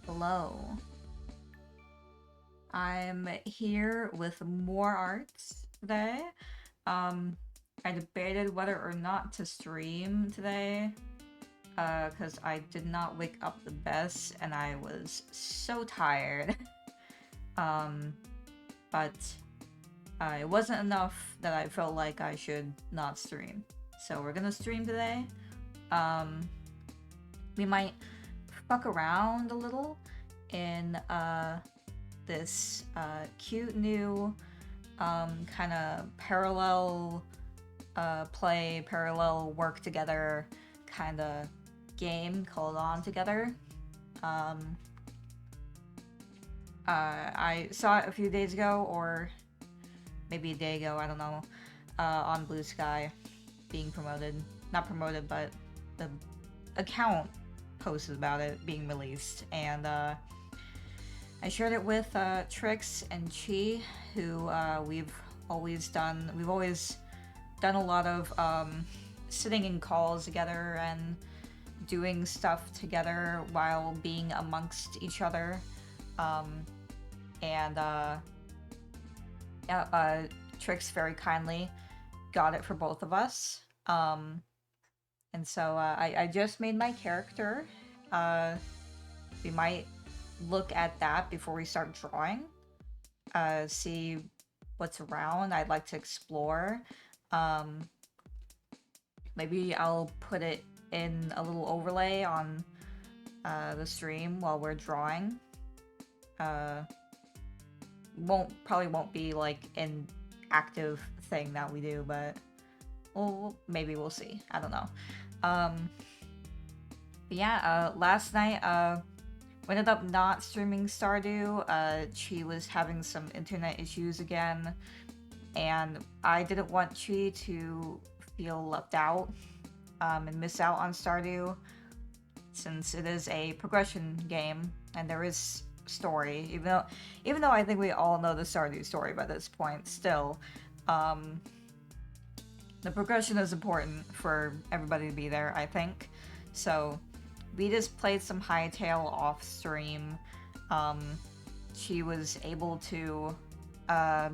Hello. I'm here with more arts today. Um, I debated whether or not to stream today, because I did not wake up the best and I was so tired. um, but it wasn't enough that I felt like I should not stream. So we're gonna stream today. Um, we might fuck around a little in this cute new kind of parallel play, parallel work together kind of game called On-Togther. Um, I saw it a few days ago, or maybe a day ago, I don't know, on Blue Sky being promoted. Not promoted, but the account posted about it being released. And I shared it with Trix and Chi, who we've always done a lot of sitting in calls together and doing stuff together while being amongst each other. Um, and yeah, Trix very kindly got it for both of us. And so I just made my character. We might look at that before we start drawing. See what's around. I'd like to explore. Um, Maybe I'll put it in a little overlay on the stream while we're drawing. Probably won't be like an active thing that we do, but maybe we'll see. I don't know. But yeah, last night we ended up not streaming Stardew. She was having some internet issues again, and I didn't want Chi to feel left out and miss out on Stardew, since it is a progression game and there is story. Even though I think we all know the Stardew story by this point, still, the progression is important for everybody to be there, I think. So we just played some Hightail off stream. She was able to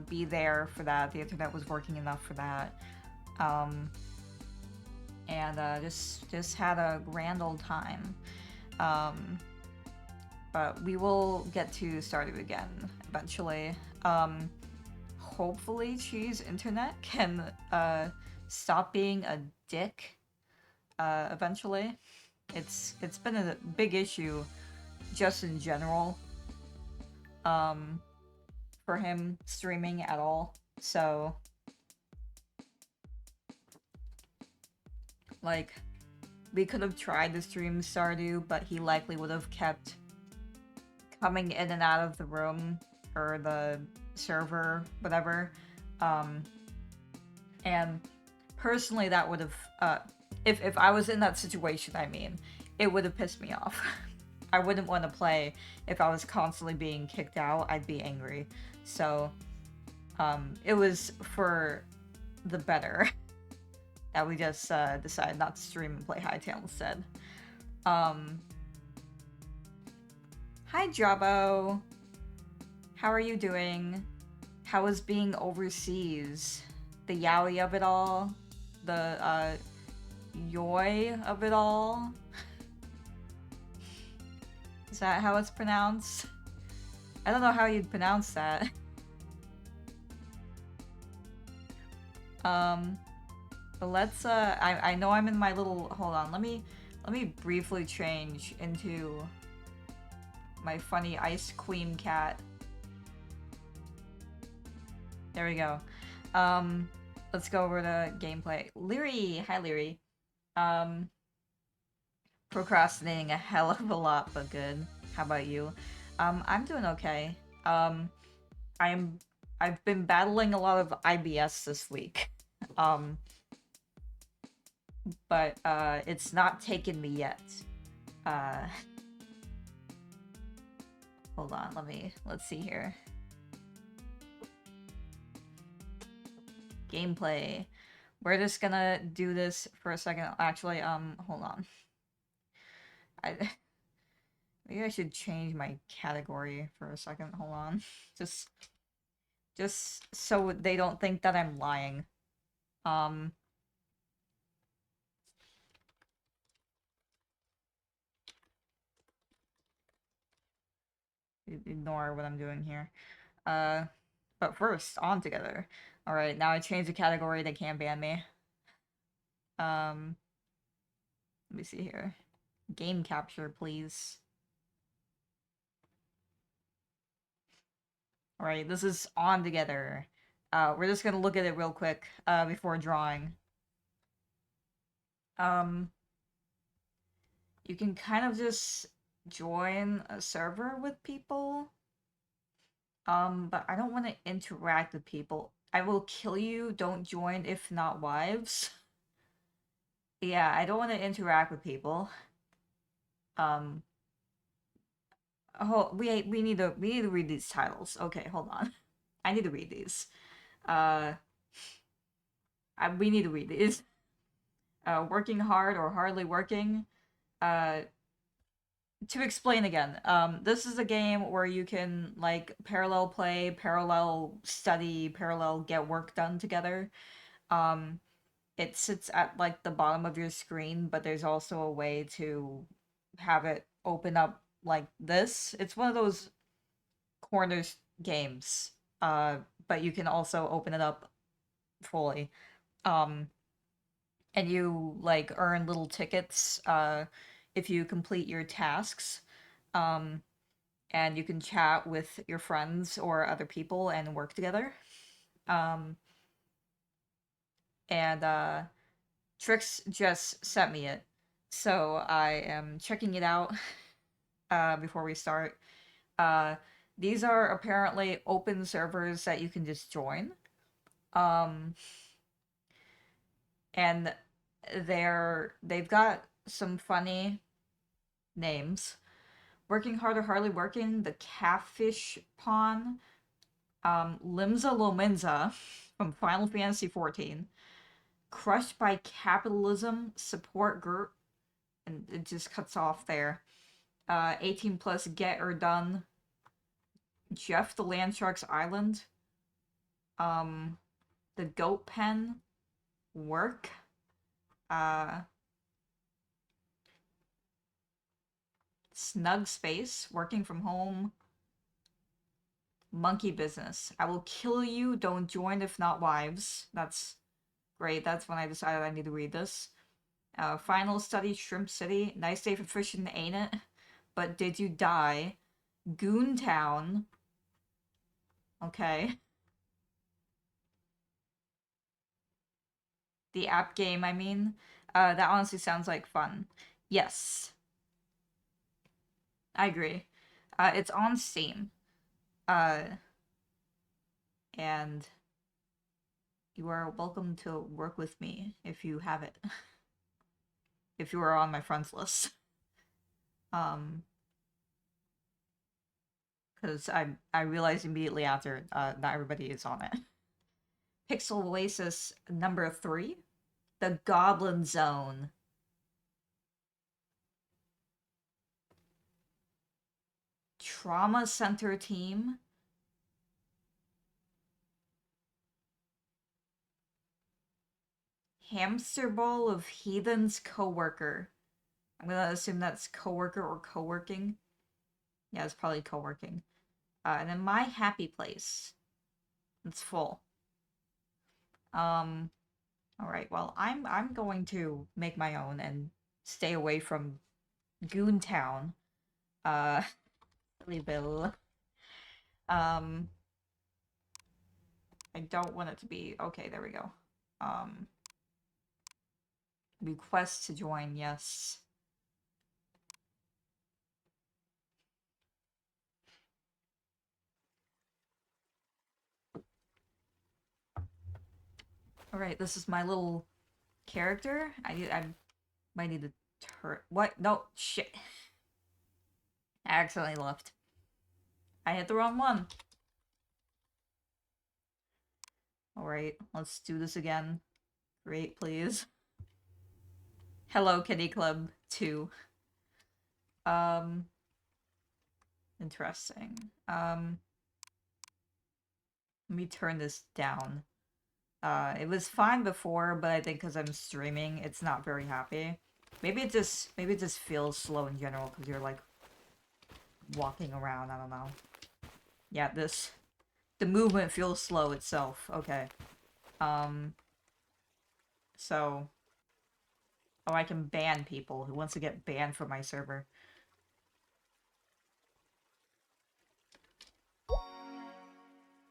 be there for that. The internet was working enough for that. And just had a grand old time. But we will get to Stardew again eventually. Hopefully Chi's internet can stop being a dick eventually. It's been a big issue just in general for him streaming at all. So like, we could have tried to stream Stardew, but he likely would have kept coming in and out of the room or the server, whatever. And personally, that would have, if I was in that situation, I mean, it would have pissed me off. I wouldn't want to play if I was constantly being kicked out. I'd be angry. So, it was for the better that we just decided not to stream and play Hightail instead. Hi, Jabbo. How are you doing? How is being overseas? The yaoi of it all? The yoi of it all? Is that how it's pronounced? I don't know how you'd pronounce that. But let's I know I'm in my little, hold on, let me briefly change into my funny Ice Queen cat. There we go. Let's go over to gameplay. Leary! Hi, Leary. Procrastinating a hell of a lot, but good. How about you? I'm doing okay. I've been battling a lot of IBS this week. But it's not taken me yet. Hold on, let's see here. Gameplay. We're just gonna do this for a second. Actually, hold on. Maybe I should change my category for a second. Hold on. Just so they don't think that I'm lying. Um, Ignore what I'm doing here. But first, on together. Alright, now I changed the category, they can't ban me. Um, Let me see here. Game capture, please. Alright, this is on together. We're just gonna look at it real quick, before drawing. Um, you can kind of just join a server with people. But I don't want to interact with people. I will kill you, don't join if not wives. Yeah, I don't want to interact with people. Um, oh, we need to read these titles. Okay, hold on. I need to read these. Uh, we need to read these. Working hard or hardly working. Uh, to explain again, this is a game where you can like parallel play, parallel study, parallel get work done together. Um, it sits at like the bottom of your screen, but there's also a way to have it open up like this. It's one of those corners games. But you can also open it up fully. Um, and you like earn little tickets if you complete your tasks. Um, and you can chat with your friends or other people and work together. Um, and Trix just sent me it. So I am checking it out before we start. Uh, these are apparently open servers that you can just join. Um, and they've got some funny names. Working hard or hardly working, the Catfish Pawn, Limza Lominza from Final Fantasy XIV, Crushed by Capitalism, Support Group, and it just cuts off there. 18 plus Get or Done, Jeff the Landshark's Island, um, the Goat Pen, Work, uh, Snug Space, Working from Home, Monkey Business. I will kill you, don't join if not wives. That's great, that's when I decided I need to read this. Final Study, Shrimp City, Nice Day for Fishing, ain't it? But Did You Die? Goontown. Okay. The app game, I mean. That honestly sounds like fun. Yes, I agree. It's on Steam. Uh, and you are welcome to work with me if you have it. If you are on my friends list. Um, because I realized immediately after not everybody is on it. Pixel Oasis number 3, The Goblin Zone. Trauma Center Team. Hamster Ball of Heathens Coworker. I'm gonna assume that's coworker or co-working. Yeah, it's probably co-working. And then My Happy Place. It's full. Um, all right. Well, I'm going to make my own and stay away from Goontown. Uh, Silly Bill. Um, I don't want it to be okay. There we go. Um, Request to join. Yes. All right. This is my little character. I might need to turn. What? No shit. I accidentally left. I hit the wrong one. Alright, let's do this again. Great, please. Hello, Kitty Club 2. Um, Interesting. Let me turn this down. It was fine before, but I think because I'm streaming, it's not very happy. Maybe it just feels slow in general because you're like walking around. I don't know. Yeah, the movement feels slow itself. Okay. Um. So, oh, I can ban people who wants to get banned from my server.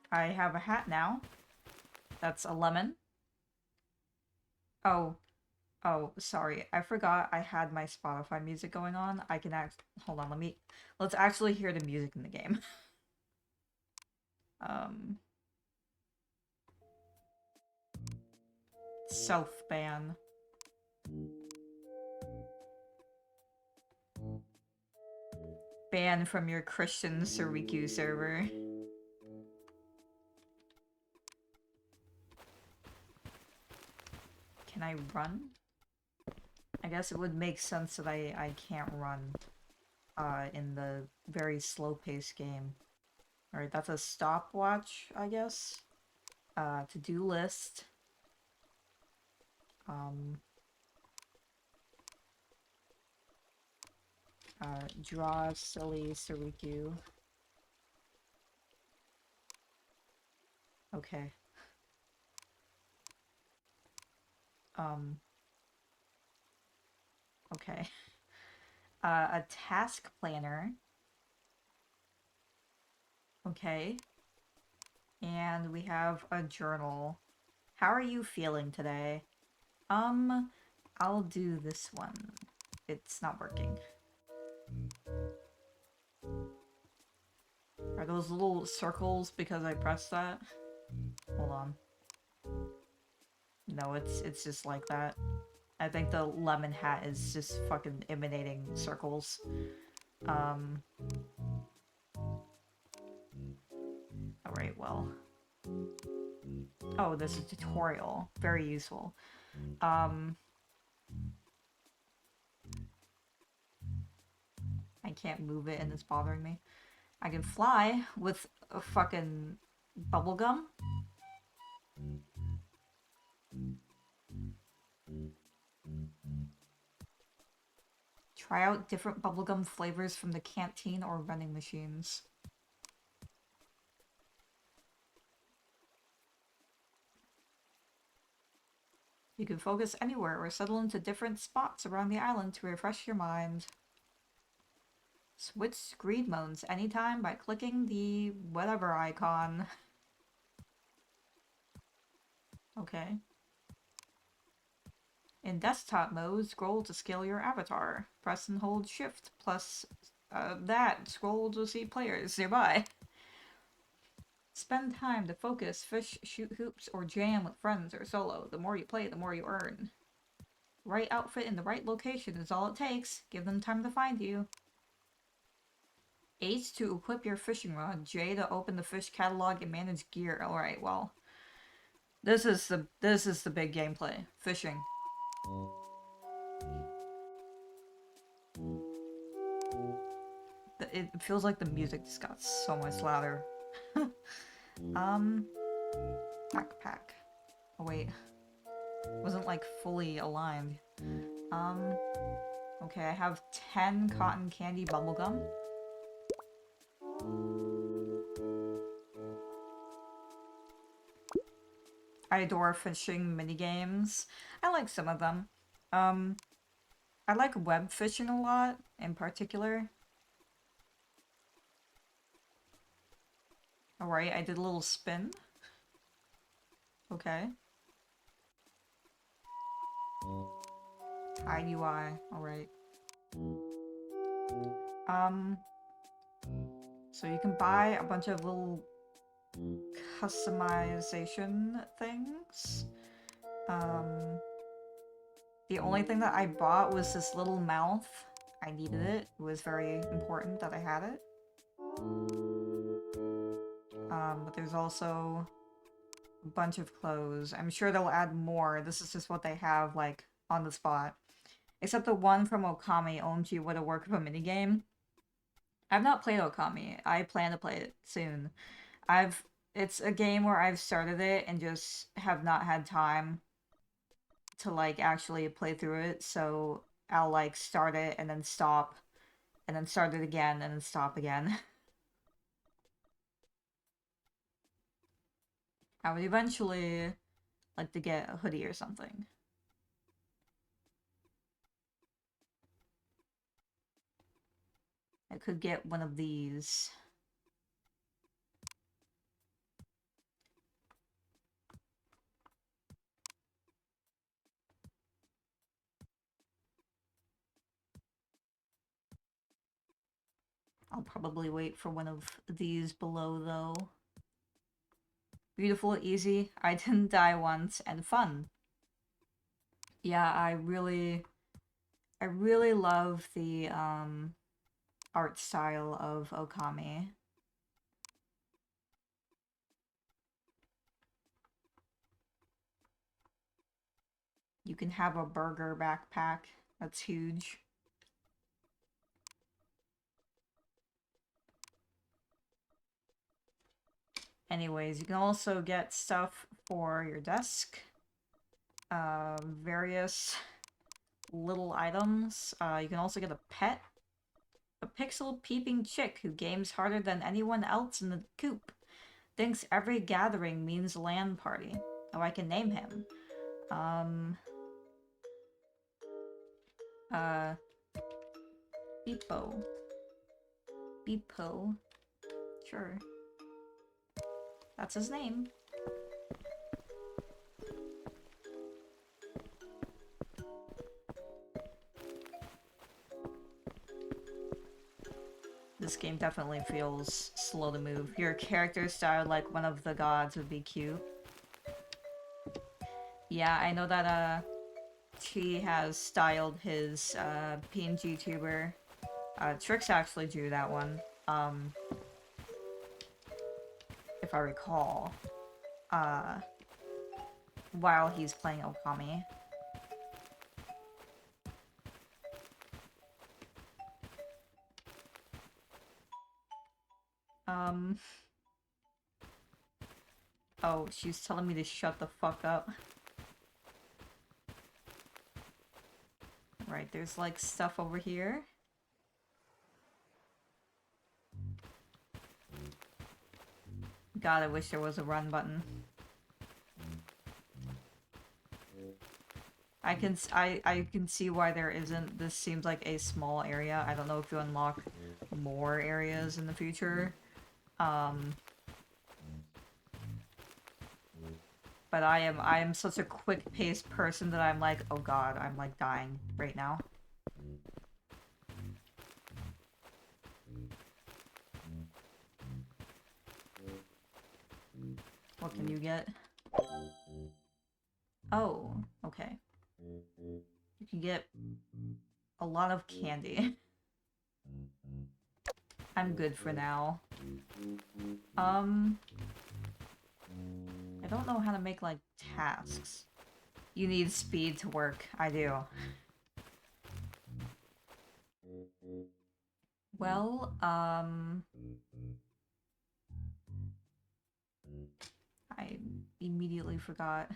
I have a hat now. That's a lemon. Oh, oh, sorry. I forgot I had my Spotify music going on. I can hold on, let's actually hear the music in the game. Um, self-ban. Ban from your Christian Suoniku server. Can I run? I guess it would make sense that I can't run in the very slow-paced game. Alright, that's a stopwatch, I guess. To-do list. Draw silly Suoniku. Okay. Okay. A task planner. Okay. And we have a journal. How are you feeling today? I'll do this one. It's not working. Are those little circles because I pressed that? Hold on. No, it's just like that. I think the lemon hat is just fucking emanating circles. Alright, well. Oh, there's a tutorial. Very useful. I can't move it and it's bothering me. I can fly with a fucking bubblegum. Try out different bubblegum flavors from the canteen or vending machines. You can focus anywhere or settle into different spots around the island to refresh your mind. Switch screen modes anytime by clicking the whatever icon. Okay. In desktop mode, scroll to scale your avatar. Press and hold shift plus that. Scroll to see players nearby. Spend time to focus, fish, shoot hoops, or jam with friends or solo. The more you play, the more you earn. Right outfit in the right location is all it takes. Give them time to find you. H to equip your fishing rod. J to open the fish catalog and manage gear. Alright, well. This is the big gameplay. Fishing. It feels like the music just got so much louder. Backpack. Oh wait. Wasn't like fully aligned. Okay, I have 10 cotton candy bubblegum. I adore fishing minigames. I like some of them. I like web fishing a lot, in particular. Alright, I did a little spin. Okay. Hide UI, alright. So you can buy a bunch of little customization things. The only thing that I bought was this little mouth. I needed it. It was very important that I had it. But there's also a bunch of clothes. I'm sure they'll add more. This is just what they have, like, on the spot. Except the one from Okami, OMG, would have worked with a minigame. I've not played Okami. I plan to play it soon. It's a game where I've started it and just have not had time to like actually play through it, so I'll like start it and then stop and then start it again and then stop again. I would eventually like to get a hoodie or something. I could get one of these. I'll probably wait for one of these below though. Beautiful, easy, I didn't die once, and fun. Yeah, I really love the art style of Okami. You can have a burger backpack. That's huge. Anyways, you can also get stuff for your desk. Various little items. You can also get a pet. A pixel peeping chick who games harder than anyone else in the coop. Thinks every gathering means LAN party. Oh, I can name him. Um, uh, Beepo. Beepo. Sure. That's his name. This game definitely feels slow to move. Your character style like one of the gods would be cute. Yeah, I know that Chi has styled his PNG tuber. Trix actually drew that one. If I recall. While he's playing Okami. Oh, she's telling me to shut the fuck up. Right, there's like stuff over here. God, I wish there was a run button. I can see why there isn't. This seems like a small area. I don't know if you unlock more areas in the future. But I am such a quick-paced person that I'm like, oh god, I'm like dying right now. What can you get? Oh, okay. You can get a lot of candy. I'm good for now. I don't know how to make, like, tasks. You need speed to work. I do. Well, I immediately forgot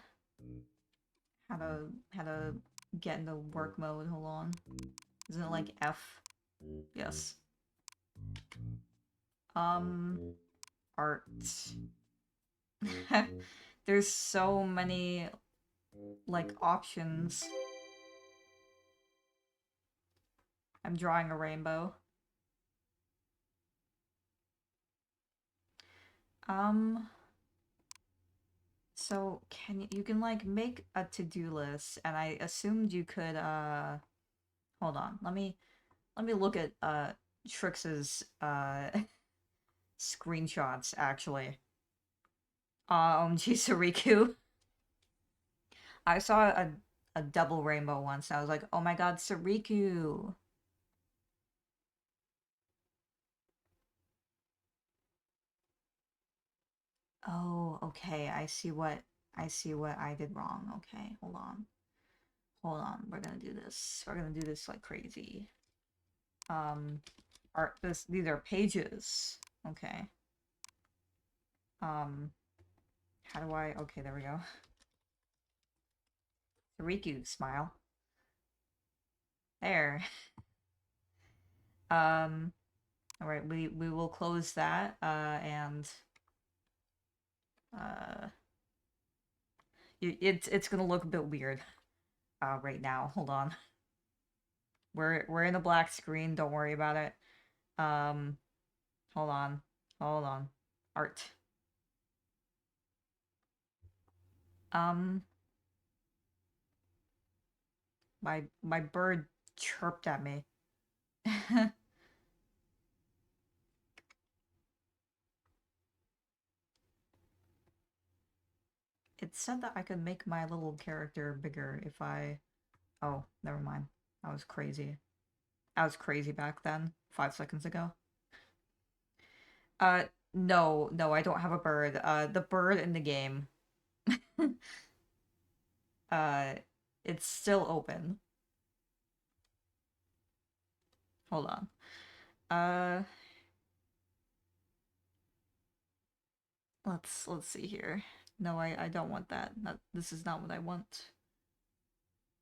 how to get into work mode. Hold on. Isn't it like F? Yes. Art. There's so many, like, options. I'm drawing a rainbow. So you can like make a to-do list, and I assumed you could hold on. Let me look at Trix's screenshots actually. OMG Sariku. I saw a double rainbow once, and I was like, oh my god, Sariku. Oh, okay. I see what I did wrong. Okay, hold on. Hold on. We're gonna do this. We're gonna do this like crazy. art. These are pages. Okay. How do I? Okay, there we go. Riku, smile. There. All right, we will close that. And it's gonna look a bit weird. Right now. Hold on. We're in a black screen. Don't worry about it. Um, hold on. Hold on. Art. Um, my bird chirped at me. It said that I could make my little character bigger if I... Oh, never mind. I was crazy. I was crazy back then, 5 seconds ago. Uh, no, I don't have a bird. The bird in the game. Uh, it's still open. Hold on. Let's see here. No, I don't want that. This is not what I want.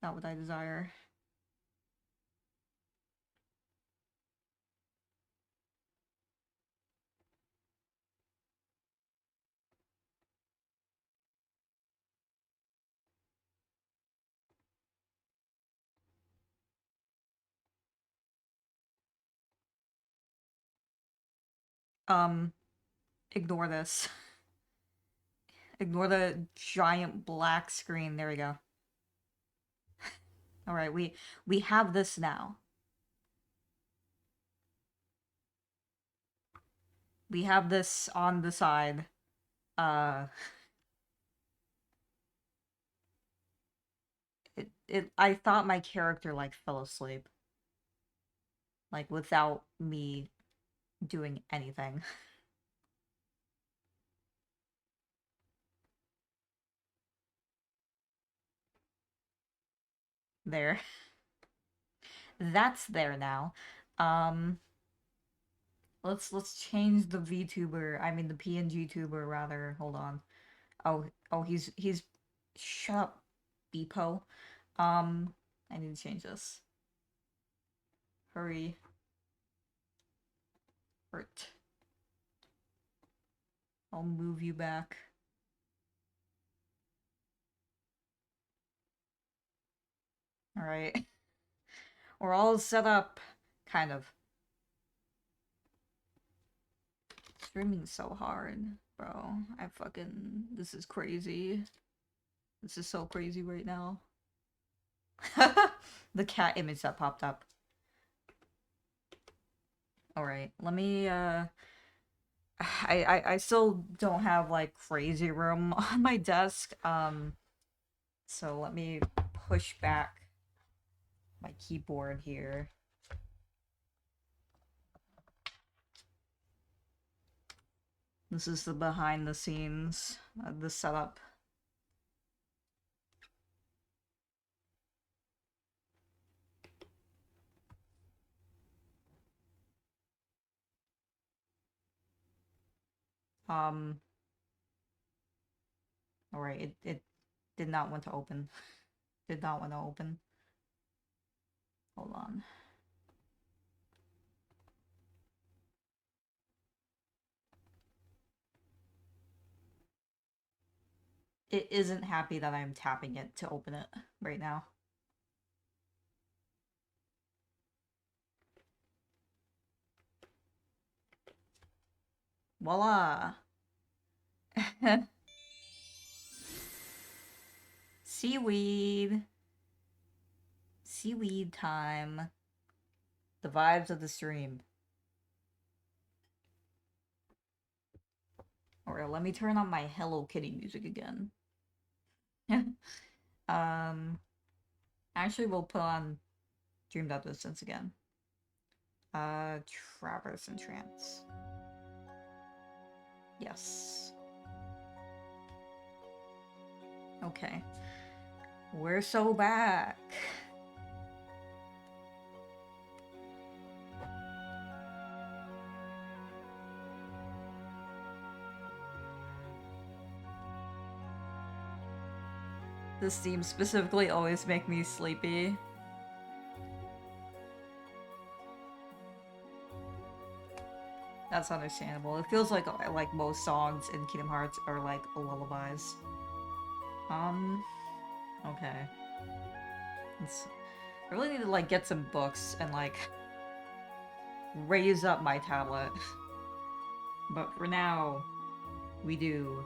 Not what I desire. Ignore this. Ignore the giant black screen. There we go. All right, we have this now. We have this on the side. Uh, I thought my character like fell asleep. Like without me doing anything. There. That's there now. Um, let's change the VTuber. I mean the PNG tuber rather. Hold on. Oh, he's shut up, Beepo. I need to change this. Hurry. Hurt. I'll move you back. Alright. We're all set up. Kind of. Streaming's so hard, bro. This is crazy. This is so crazy right now. The cat image that popped up. Alright, let me, I still don't have, like, crazy room on my desk, so let me push back my keyboard here. This is the behind the scenes, the setup. Alright, it did not want to open. Did not want to open. Hold on. It isn't happy that I'm tapping it to open it right now. Voila! Seaweed! Seaweed time. The vibes of the stream. Alright, let me turn on my Hello Kitty music again. Actually, we'll put on Dreamed Out Distance again. Traverse and Trance. Yes. Okay. We're so back. This theme specifically always make me sleepy. That's understandable. It feels like most songs in Kingdom Hearts are like lullabies. Okay. I really need to like get some books and like raise up my tablet. But for now, we do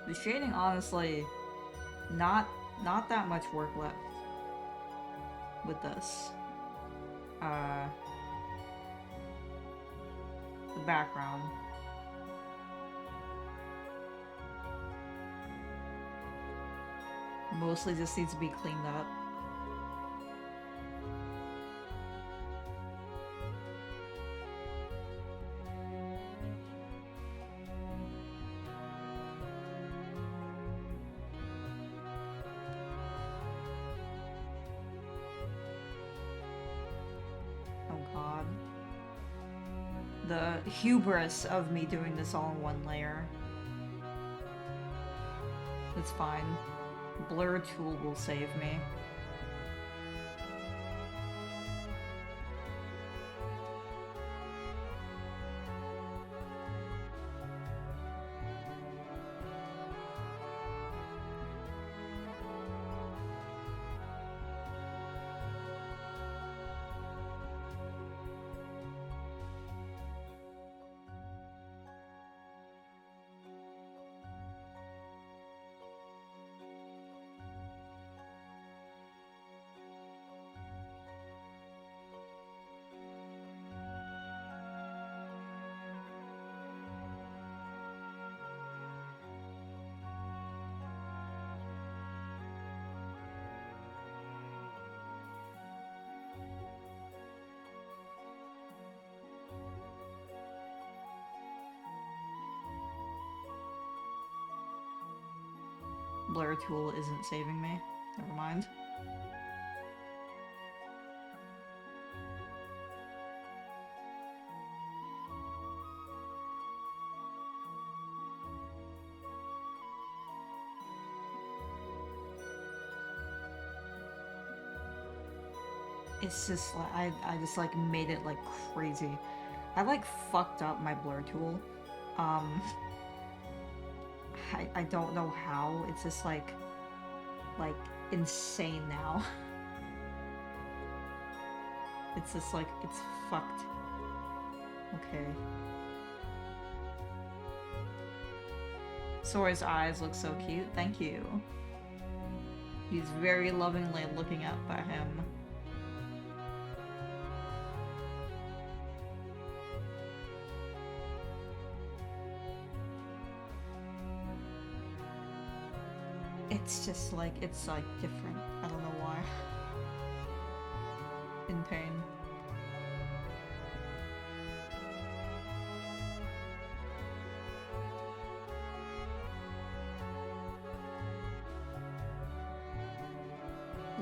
the shading, honestly, not that much work left with this. The background. Mostly just needs to be cleaned up. Oh god. The hubris of me doing this all in one layer. It's fine. Blur tool will save me. Blur tool isn't saving me. Never mind. It's just like I just like made it like crazy. I like fucked up my blur tool. I don't know how. It's just like insane now. It's just like it's fucked. Okay. Sora's eyes look so cute. Thank you. He's very lovingly looking up at him. It's just like, it's like different. I don't know why. In pain.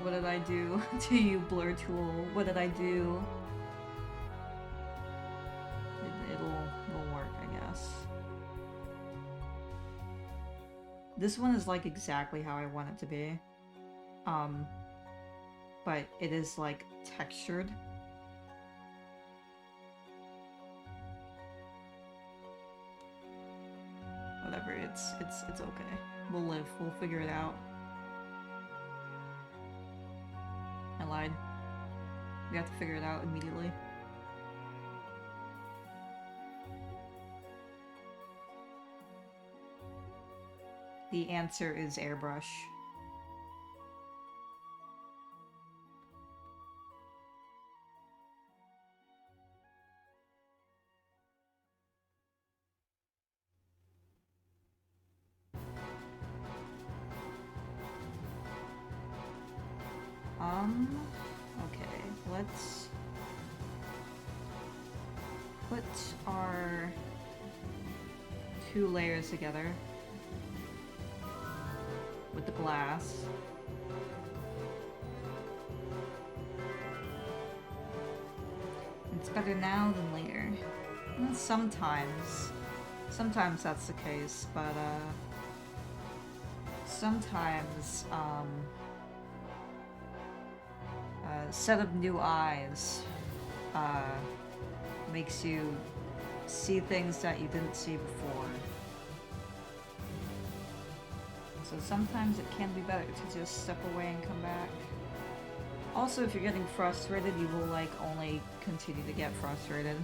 What did I do to you, blur tool? What did I do? It'll work, I guess. This one is like exactly how I want it to be. But it is like textured. Whatever, it's okay. We'll live, we'll figure it out. I lied. We have to figure it out immediately. The answer is airbrush. Okay, let's put our two layers together with the glass. It's better now than later. And sometimes Sometimes that's the case, but sometimes a set of new eyes makes you see things that you didn't see before. So sometimes it can be better to just step away and come back. Also, if you're getting frustrated, you will like only continue to get frustrated.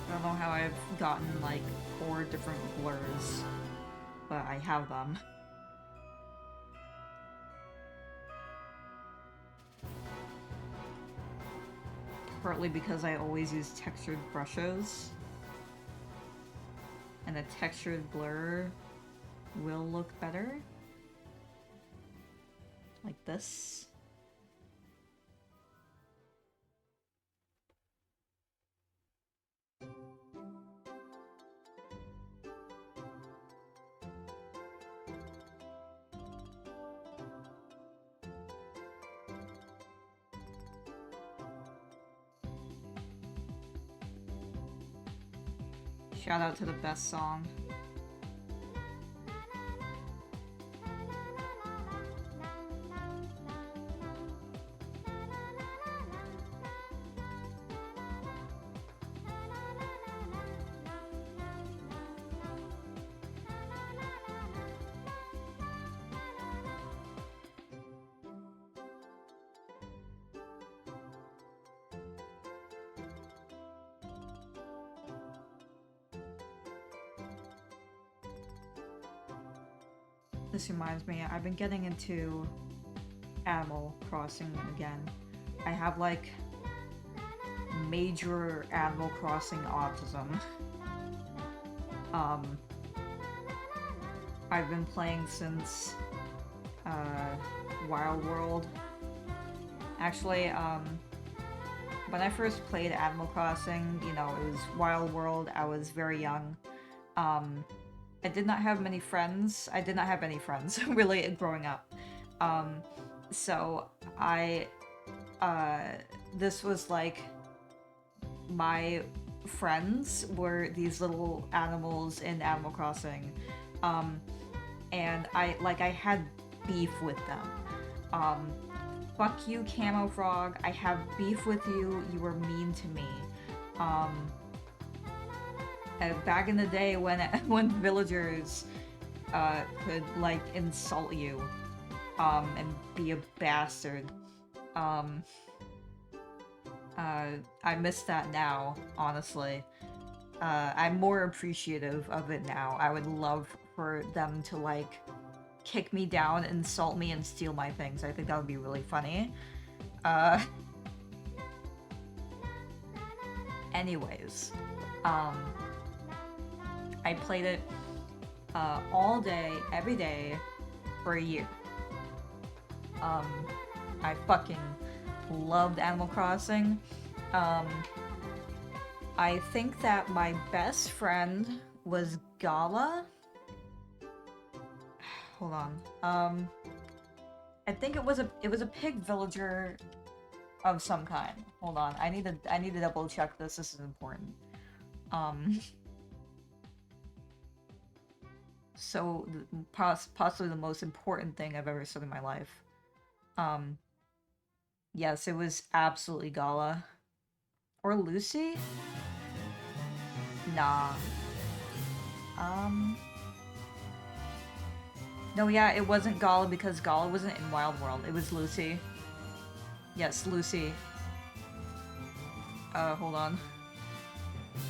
I don't know how I've gotten like 4 different blurs, but I have them. Partly because I always use textured brushes, and a textured blur will look better. Like this. Shout out to the best song. This reminds me, I've been getting into Animal Crossing again. I have like major Animal Crossing autism. I've been playing since Wild World. Actually, when I first played Animal Crossing, you know, it was Wild World. I was very young. I did not have many friends. I did not have any friends, really, growing up. So this was like, my friends were these little animals in Animal Crossing. And I had beef with them. Fuck you, Camo Frog. I have beef with you. You were mean to me. Back in the day when villagers could like insult you and be a bastard. I miss that now, honestly. I'm more appreciative of it now. I would love for them to like kick me down, insult me, and steal my things. I think that would be really funny. Anyways, I played it all day, every day, for a year. I fucking loved Animal Crossing. I think that my best friend was Gala. Hold on. I think it was a pig villager of some kind. Hold on. I need to double check this. This is important. So possibly the most important thing I've ever said in my life. Yes, it was absolutely Gala. Or Lucy? Nah. Um... No, yeah, it wasn't Gala because Gala wasn't in Wild World. It was Lucy. Yes, Lucy. Hold on.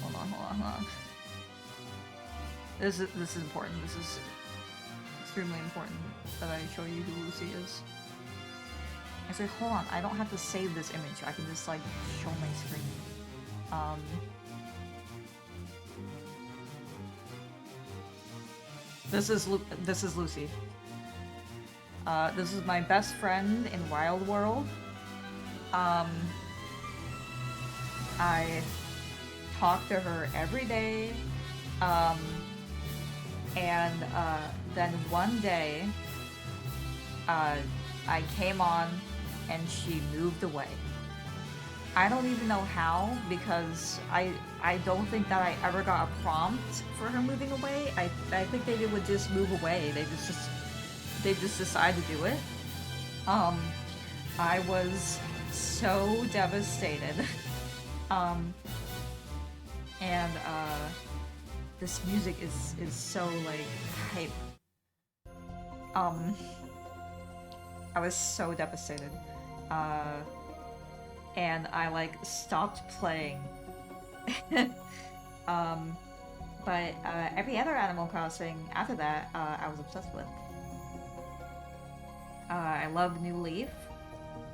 Hold on. This is important. This is extremely important that I show you who Lucy is. Actually, hold on. I don't have to save this image. I can just like show my screen. This is Lucy. This is my best friend in Wild World. I talk to her every day. And then one day, I came on and she moved away. I don't even know how, because I don't think that I ever got a prompt for her moving away. I think they would just move away. They just decide to do it. I was so devastated. And this music is so like hype. I was so devastated. And I like stopped playing. But every other Animal Crossing after that, I was obsessed with. I love New Leaf.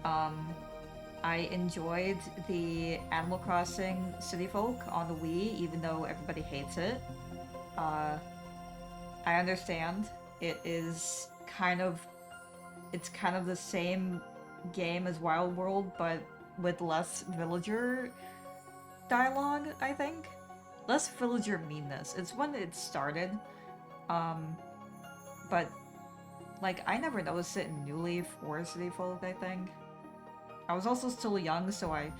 I enjoyed the Animal Crossing City Folk on the Wii, even though everybody hates it. I understand. It's kind of the same game as Wild World, but with less villager dialogue, I think. Less villager meanness. It's when it started. But like I never noticed it in New Leaf or City Folk, I think. I was also still young, so I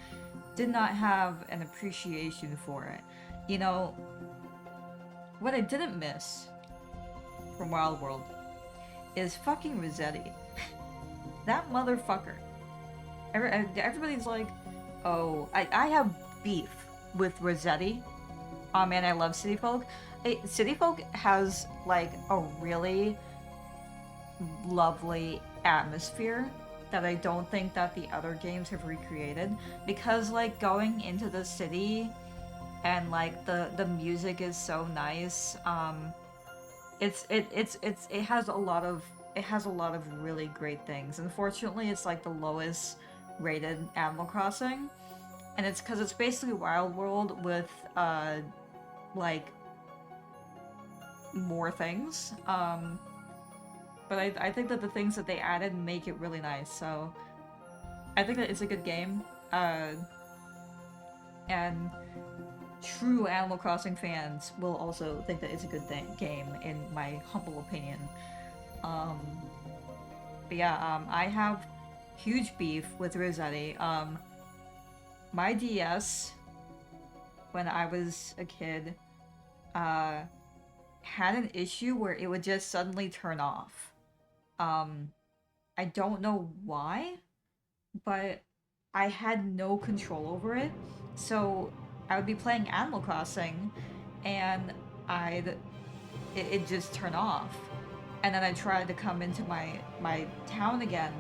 did not have an appreciation for it. You know, what I didn't miss from Wild World is fucking Rossetti. That motherfucker. Everybody's like, oh, I have beef with Rossetti. Oh man, I love City Folk. City Folk has like a really lovely atmosphere that I don't think that the other games have recreated, because like going into the city and like the music is so nice. It has a lot of really great things. Unfortunately, it's like the lowest rated Animal Crossing, and it's because it's basically Wild World with like more things. But I think that the things that they added make it really nice, so I think that it's a good game. And true Animal Crossing fans will also think that it's a good game, in my humble opinion. But yeah, I have huge beef with Rossetti. My DS, when I was a kid, had an issue where it would just suddenly turn off. I don't know why, but I had no control over it. So I would be playing Animal Crossing, and it just turned off. And then I tried to come into my town again,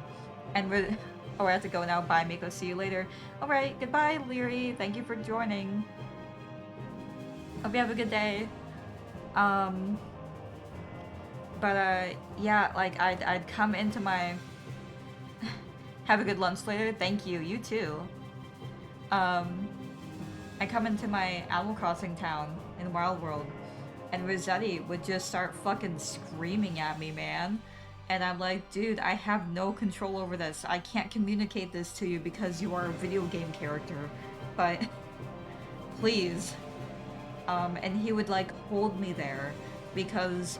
and oh, I have to go now. Bye, Miko. See you later. All right, goodbye, Leary. Thank you for joining. Hope you have a good day. But yeah, like I'd come into my have a good lunch later. Thank you. You too. I come into my Animal Crossing town in Wild World, and Rossetti would just start fucking screaming at me, man. And I'm like, dude, I have no control over this. I can't communicate this to you because you are a video game character. But please. And he would like hold me there because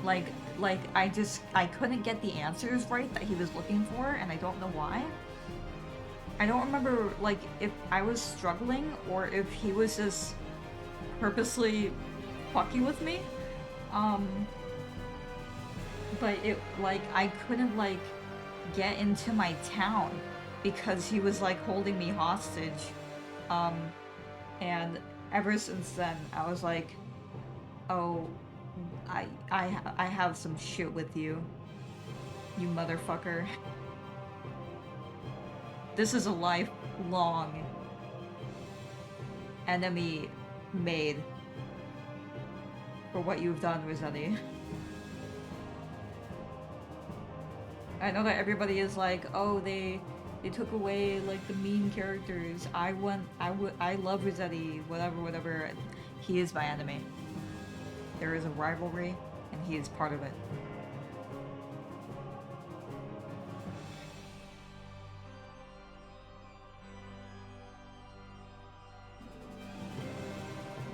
like I couldn't get the answers right that he was looking for, and I don't know why. I don't remember like if I was struggling or if he was just purposely fucking with me. But it like I couldn't like get into my town because he was like holding me hostage. And ever since then, I was like, oh, I have some shit with you, you motherfucker. This is a lifelong enemy made for what you've done, Rossetti. I know that everybody is like, oh, they took away like the mean characters. I love Rossetti, whatever. He is my enemy. There is a rivalry, and he is part of it.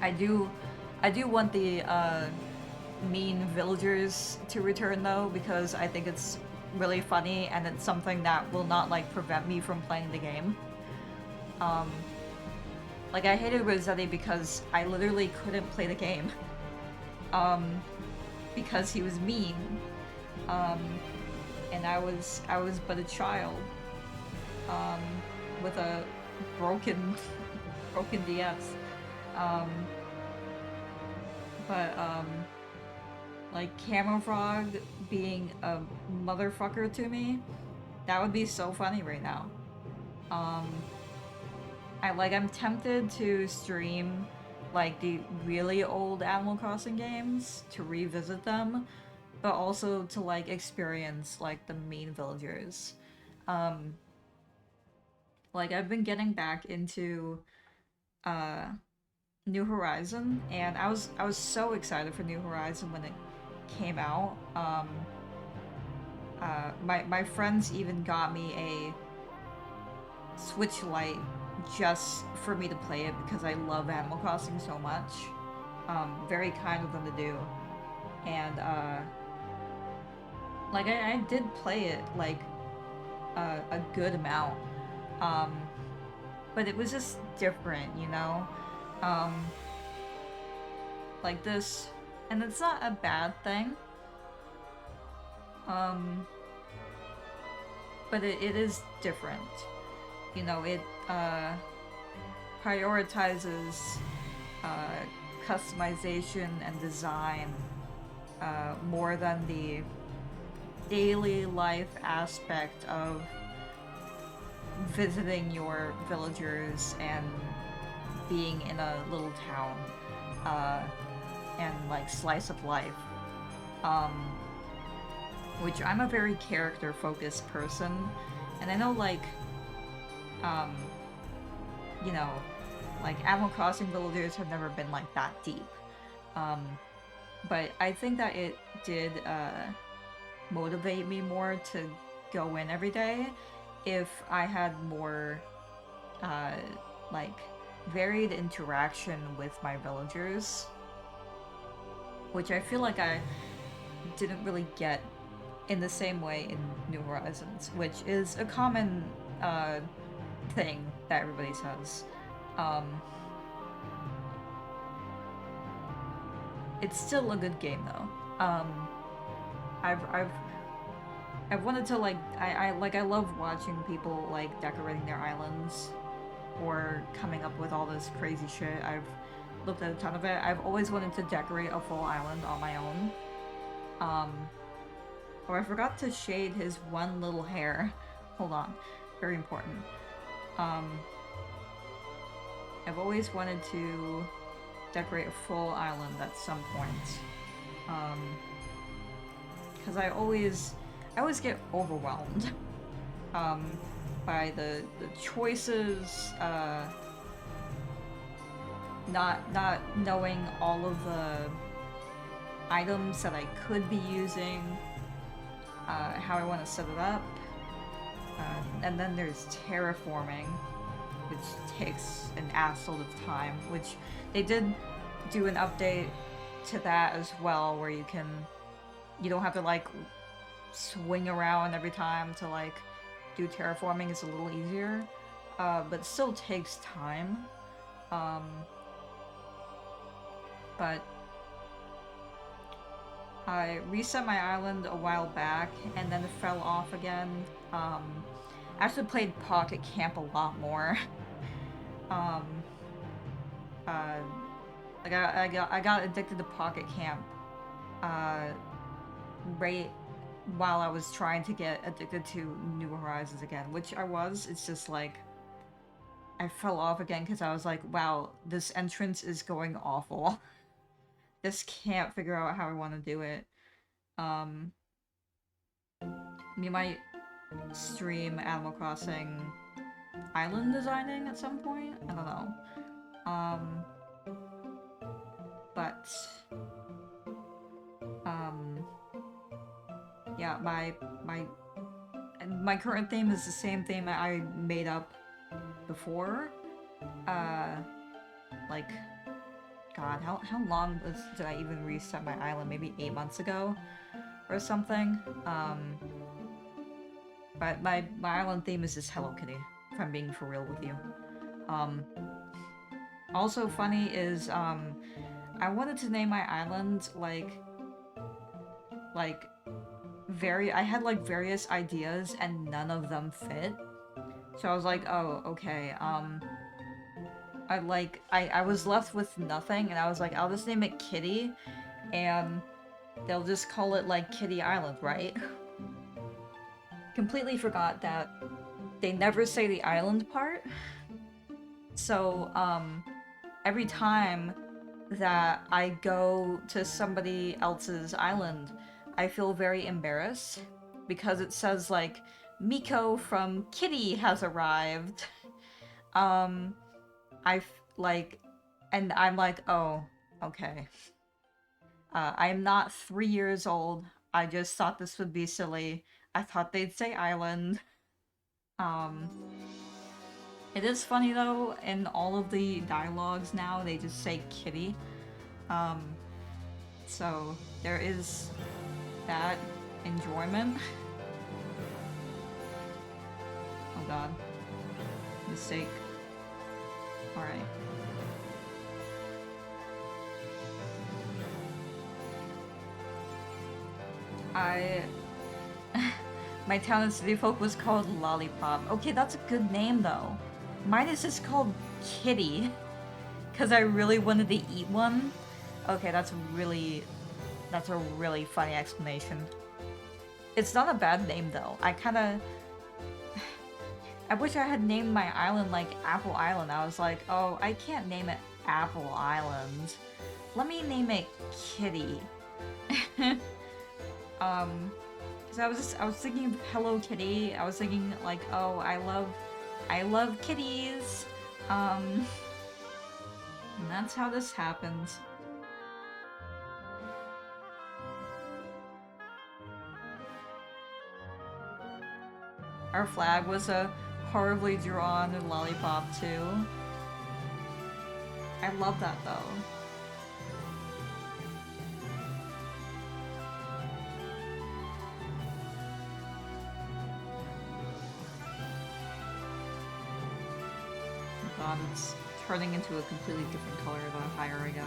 I do want the mean villagers to return though, because I think it's really funny and it's something that will not like prevent me from playing the game. Like I hated Rossetti because I literally couldn't play the game. Because he was mean. And I was but a child. With a broken DS. Like Camera being a motherfucker to me, that would be so funny right now. I'm tempted to stream like the really old Animal Crossing games to revisit them, but also to like experience like the mean villagers. Like I've been getting back into New Horizon, and I was so excited for New Horizon when it came out. My friends even got me a Switch Lite just for me to play it because I love Animal Crossing so much. Very kind of them to do. And like I did play it like a good amount. But it was just different, you know? Like this, and it's not a bad thing. But it is different. You know, it prioritizes customization and design more than the daily life aspect of visiting your villagers and being in a little town and like slice of life. Which I'm a very character focused person, and I know like you know, like Animal Crossing villagers have never been like that deep. But I think that it did motivate me more to go in every day if I had more like varied interaction with my villagers, which I feel like I didn't really get in the same way in New Horizons, which is a common thing that everybody says. It's still a good game though. I've wanted to like I love watching people like decorating their islands or coming up with all this crazy shit. I've looked at a ton of it. I've always wanted to decorate a full island on my own. Oh, I forgot to shade his one little hair. Hold on. Very important. I've always wanted to decorate a full island at some point. Because I always get overwhelmed by the choices, not knowing all of the items that I could be using, how I want to set it up, and then there's terraforming, which takes an assload of time, which they did do an update to that as well, where you don't have to like swing around every time to like do terraforming. It's a little easier, but still takes time. But I reset my island a while back and then fell off again. Actually played Pocket Camp a lot more. um, uh, I got addicted to Pocket Camp, uh, right while I was trying to get addicted to New Horizons again, which I was. It's just like I fell off again because I was like, wow, this entrance is going awful. Just can't figure out how I want to do it. Um, we might stream Animal Crossing island designing at some point. I don't know. Um, but um, yeah, my current theme is the same theme that I made up before. Like, God, how long did I even reset my island? Maybe 8 months ago or something. But my island theme is just Hello Kitty, if I'm being for real with you. Also funny is, I wanted to name my island, I had, like, various ideas, and none of them fit. So I was like, oh, okay, I was left with nothing, and I was like, I'll just name it Kitty, and they'll just call it, like, Kitty Island, right? Completely forgot that they never say the island part. So, every time that I go to somebody else's island, I feel very embarrassed because it says, like, Miko from Kitty has arrived. And I'm like, oh, okay. I'm not 3 years old. I just thought this would be silly. I thought they'd say island. It is funny though, in all of the dialogues now, they just say kitty. So there is that enjoyment. Oh god. Mistake. Alright. My town and city folk was called Lollipop. Okay, that's a good name though. Mine is just called Kitty. Because I really wanted to eat one. Okay, that's a really funny explanation. It's not a bad name though. I wish I had named my island like Apple Island. I was like, oh, I can't name it Apple Island. Let me name it Kitty. Because I was thinking of Hello Kitty. I was thinking like, oh, I love kitties. And that's how this happens. Our flag was a horribly drawn lollipop too. I love that though. Oh god, it's turning into a completely different color the higher I go.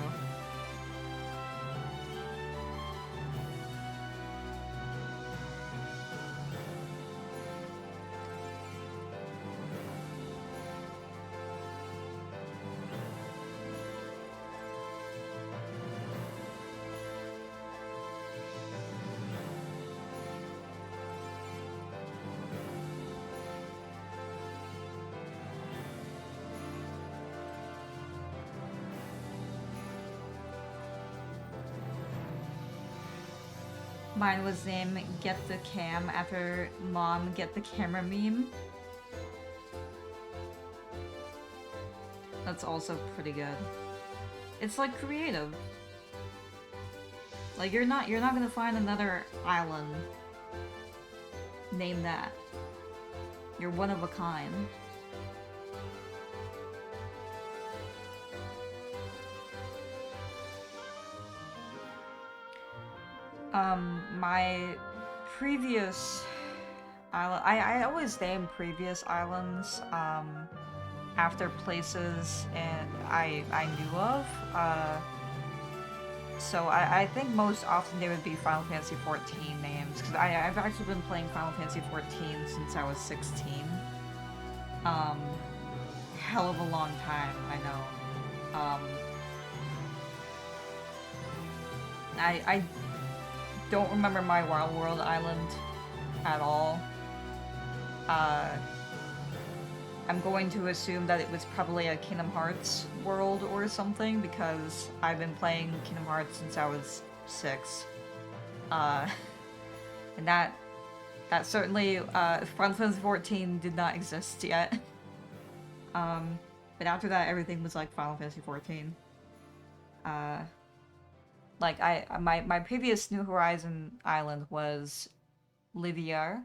Mine was named Get the Cam after Mom Get the Camera meme. That's also pretty good. It's like creative. Like you're not gonna find another island named that. You're one of a kind. My previous island, I always name previous islands, after places and I knew of, So I think most often they would be Final Fantasy 14 names, because I've actually been playing Final Fantasy 14 since I was 16. Um, hell of a long time, I know. I don't remember my Wild World Island at all. I'm going to assume that it was probably a Kingdom Hearts world or something, because I've been playing Kingdom Hearts since I was 6. And that certainly, Final Fantasy 14 did not exist yet. But after that, everything was like Final Fantasy 14. Like my previous New Horizon island was Livier,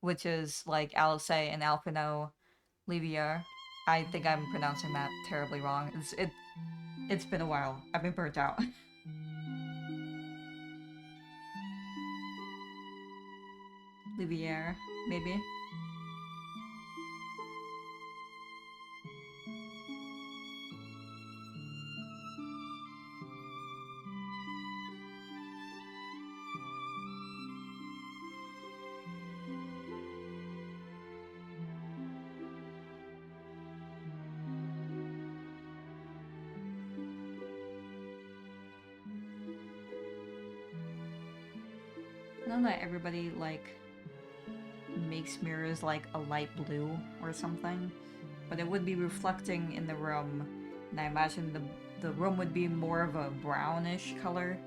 which is like Alice and Alphino Livier. I think I'm pronouncing that terribly wrong. It's been a while. I've been burnt out. Livier, maybe. I know that everybody like makes mirrors like a light blue or something, but it would be reflecting in the room, and I imagine the room would be more of a brownish color.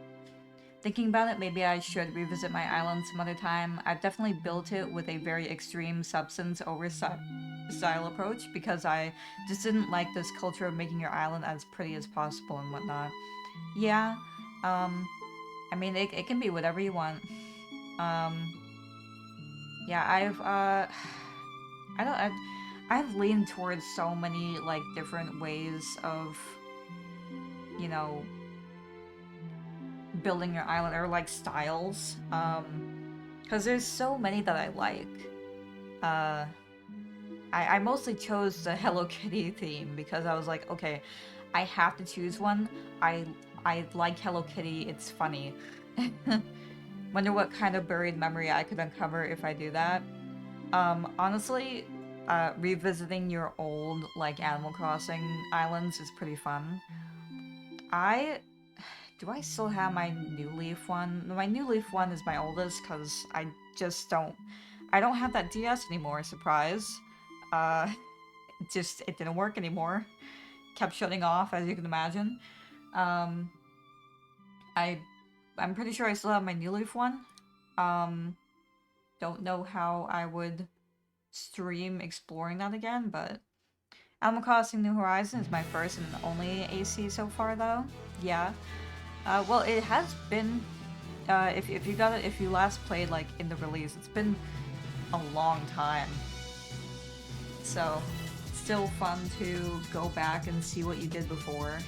Thinking about it, maybe I should revisit my island some other time. I've definitely built it with a very extreme substance over style approach, because I just didn't like this culture of making your island as pretty as possible and whatnot. Yeah, I mean, it can be whatever you want. Yeah, I've leaned towards so many, like, different ways of, you know, building your island, or, like, styles, because there's so many that I like. I mostly chose the Hello Kitty theme, because I was like, okay, I have to choose one. I like Hello Kitty, it's funny. Wonder what kind of buried memory I could uncover if I do that. Honestly, revisiting your old, like, Animal Crossing islands is pretty fun. Do I still have my New Leaf one? My New Leaf one is my oldest, because I don't have that DS anymore, surprise. It didn't work anymore. Kept shutting off, as you can imagine. Um, I'm pretty sure I still have my New Leaf one. Don't know how I would stream exploring that again, but Animal Crossing New Horizons is my first and only AC so far, though. Yeah. Well, it has been. If you last played like in the release, it's been a long time. So, still fun to go back and see what you did before.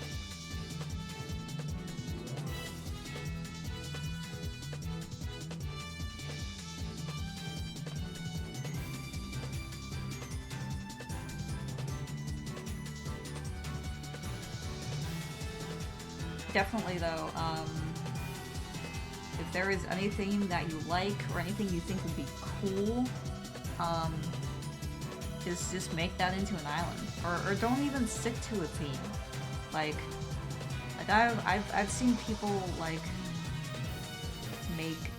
Definitely, though, if there is anything that you like or anything you think would be cool, just make that into an island, or don't even stick to a theme. Like I've seen people like make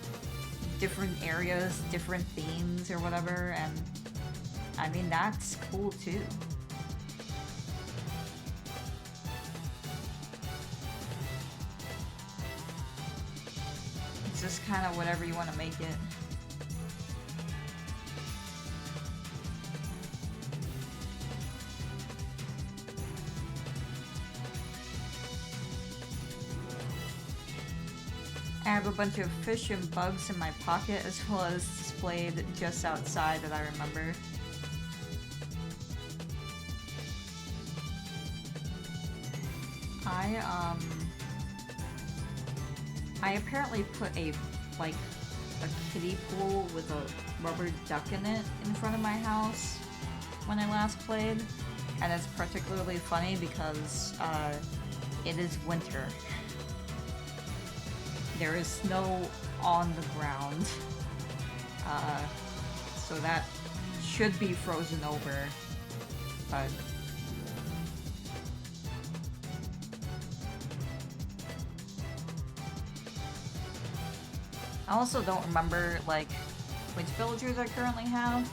different areas, different themes or whatever, and I mean that's cool too. It's just kind of whatever you want to make it. I have a bunch of fish and bugs in my pocket, as well as displayed just outside that I remember. I apparently put a kiddie pool with a rubber duck in it in front of my house when I last played, and it's particularly funny because it is winter. there is snow on the ground. So that should be frozen over, but I also don't remember like which villagers I currently have.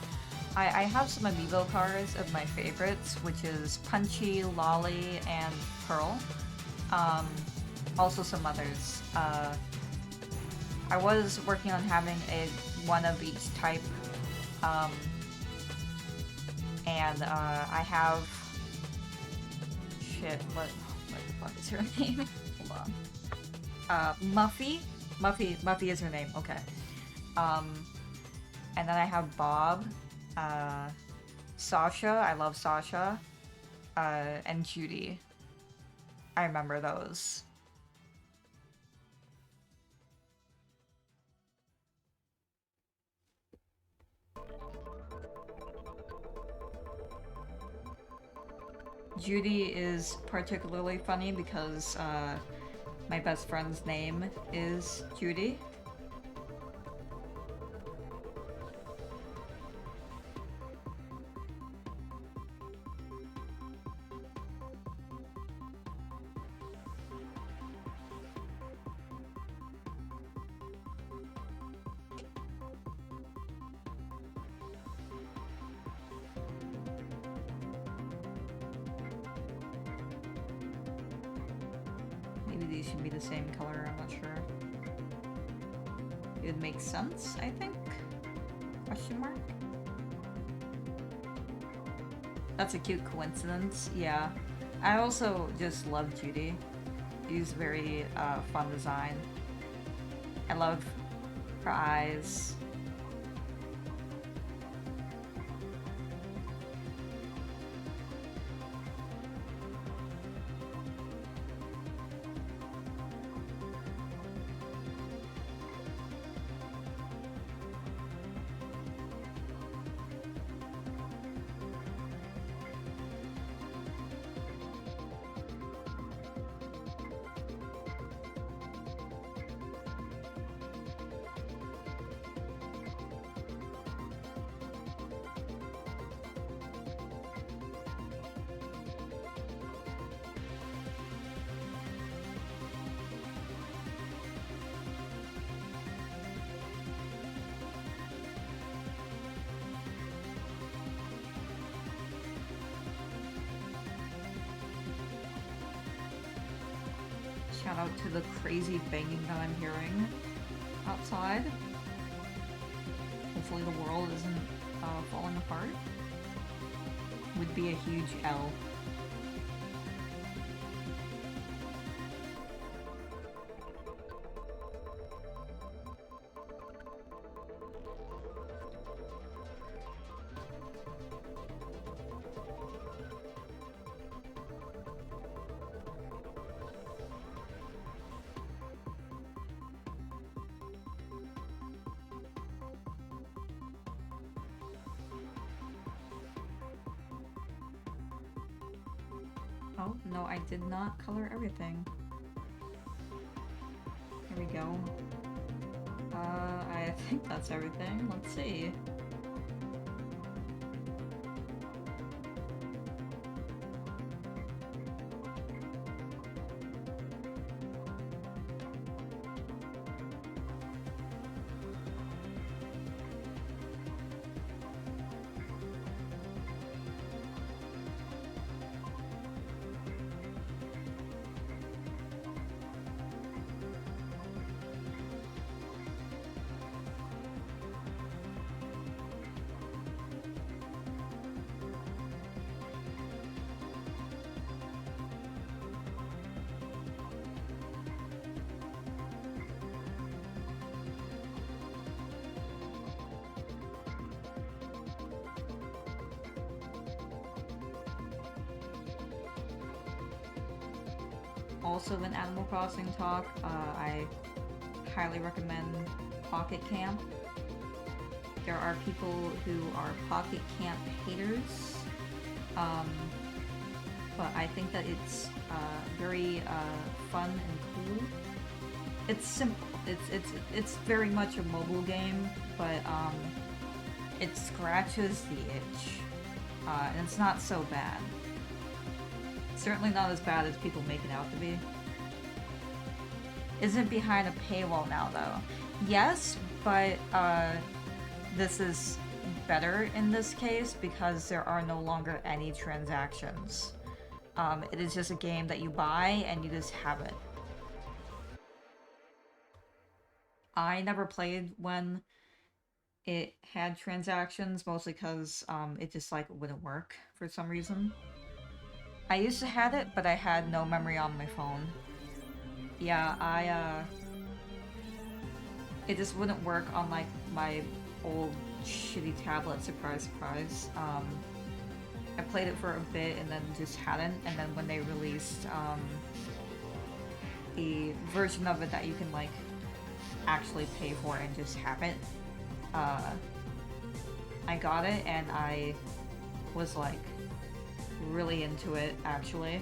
I have some amiibo cards of my favorites, which is Punchy, Lolly, and Pearl. Also some others. I was working on having one of each type, and I have what the fuck is her name? Hold on. Muffy is her name. Okay. And then I have Bob, Sasha. I love Sasha, and Judy. I remember those. Judy is particularly funny because my best friend's name is Judy. Maybe these should be the same color, I'm not sure. It would make sense, I think? Question mark? That's a cute coincidence, yeah. I also just love Judy. She's very fun design. I love her eyes. Shout out to the crazy banging that I'm hearing outside. Hopefully the world isn't falling apart. Would be a huge L. Oh, no, I did not color everything. Here we go. I think that's everything. Let's see. Also in Animal Crossing talk, I highly recommend Pocket Camp. There are people who are Pocket Camp haters, but I think that it's very fun and cool. It's simple. It's very much a mobile game, but it scratches the itch, and it's not so bad. Certainly not as bad as people make it out to be. Isn't behind a paywall now, though. Yes, but this is better in this case because there are no longer any transactions. It is just a game that you buy and you just have it. I never played when it had transactions, mostly because it just like wouldn't work for some reason. I used to have it, but I had no memory on my phone. Yeah, it just wouldn't work on like my old shitty tablet, surprise surprise. I played it for a bit and then just hadn't, and then when they released the version of it that you can like actually pay for and just have it, I got it and I was like really into it actually.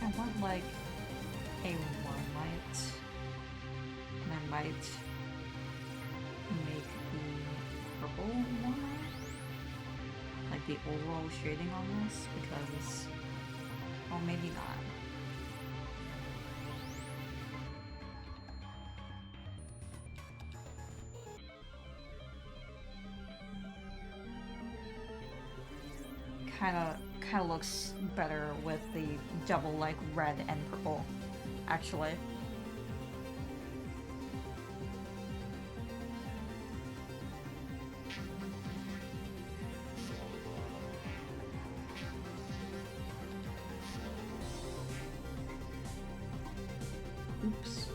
I want like a one light, and I might make the purple one, like the overall shading on this, because, well, maybe not. Kinda looks better with the double like red and purple, actually. Oops.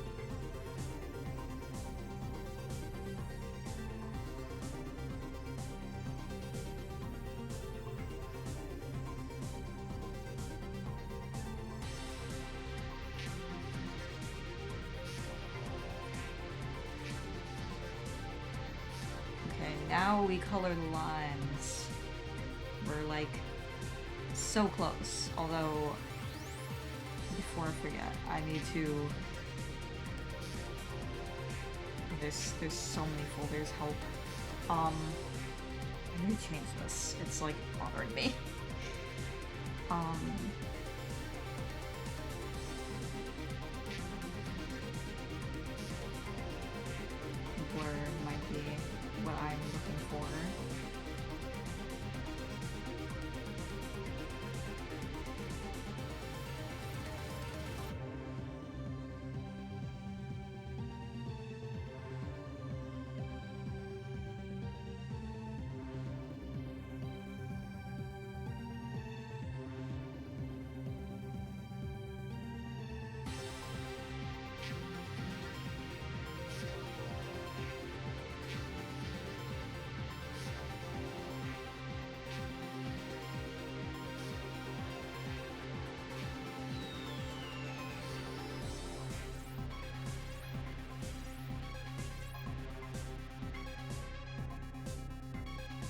Now we color the lines. We're like so close. Although, before I forget, I need to. There's so many folders. Help. I need to change this. It's like bothering me. Blur might be what I'm looking for.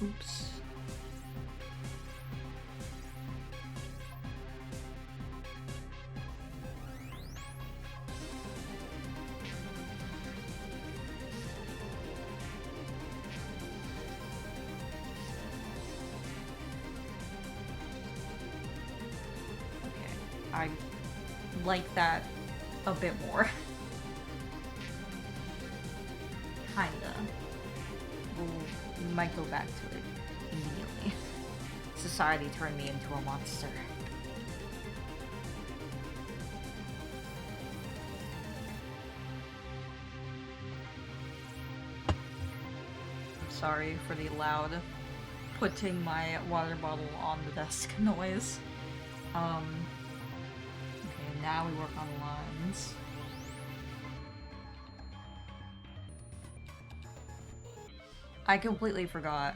Oops. I like that a bit more. Kinda. We might go back to it immediately. Society turned me into a monster. I'm sorry for the loud putting my water bottle on the desk noise. Okay, now we work on lines. I completely forgot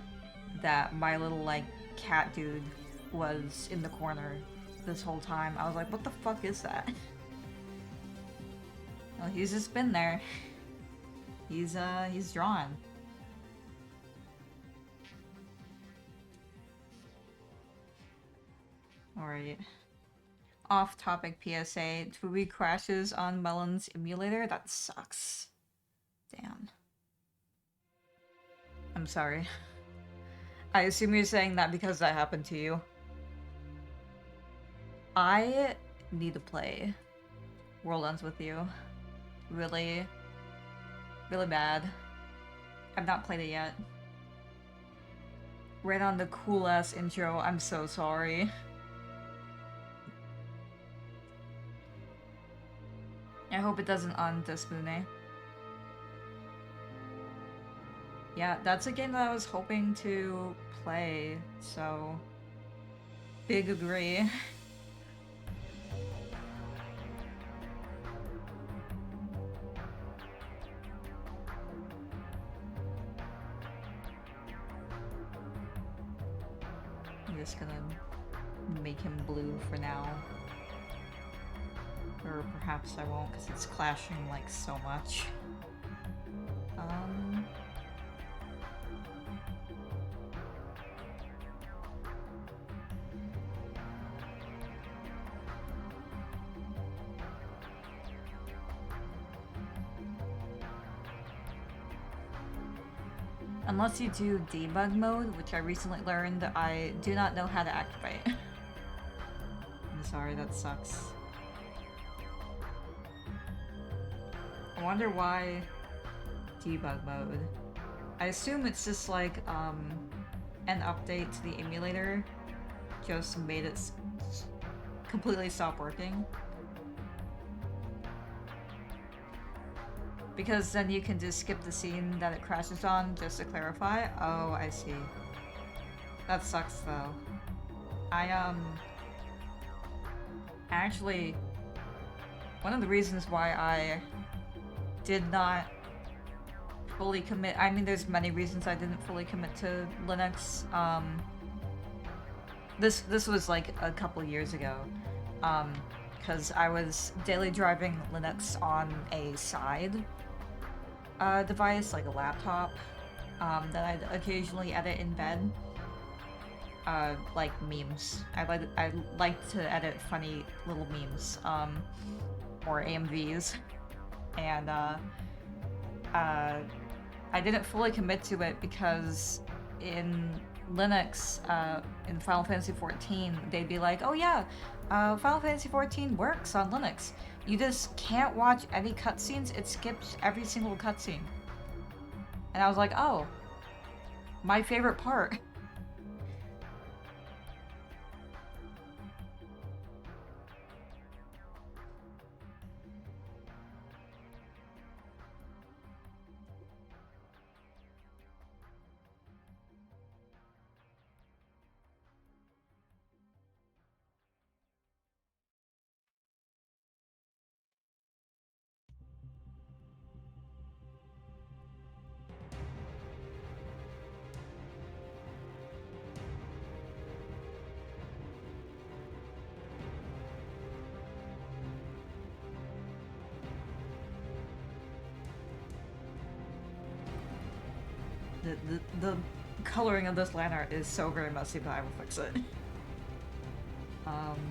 that my little, like, cat dude was in the corner this whole time. I was like, what the fuck is that? Well, he's just been there. He's drawn. Alright. Off-topic PSA. Tubi crashes on Melon's emulator? That sucks. Damn. I'm sorry. I assume you're saying that because that happened to you. I need to play World Ends With You. Really, really bad. I've not played it yet. Right on the cool-ass intro. I'm so sorry. I hope it doesn't on Despune. Yeah, that's a game that I was hoping to play, so... Big agree. I'm just gonna make him blue for now. Or perhaps I won't, because it's clashing, like, so much. Unless you do debug mode, which I recently learned I do not know how to activate. I'm sorry, that sucks. I wonder why debug mode. I assume it's just like an update to the emulator just made it completely stop working. Because then you can just skip the scene that it crashes on, just to clarify. Oh, I see. That sucks, though. Actually, one of the reasons why I did not fully commit... I mean, there's many reasons I didn't fully commit to Linux. This was, like, a couple years ago. Because I was daily driving Linux on a side device, like a laptop, that I'd occasionally edit in bed. Like memes. I like to edit funny little memes, or AMVs. And I didn't fully commit to it because in Linux, in Final Fantasy XIV, they'd be like, oh yeah, Final Fantasy XIV works on Linux. You just can't watch any cutscenes, it skips every single cutscene. And I was like, oh, my favorite part. coloring of this line art is so very messy, but I will fix it. Alright,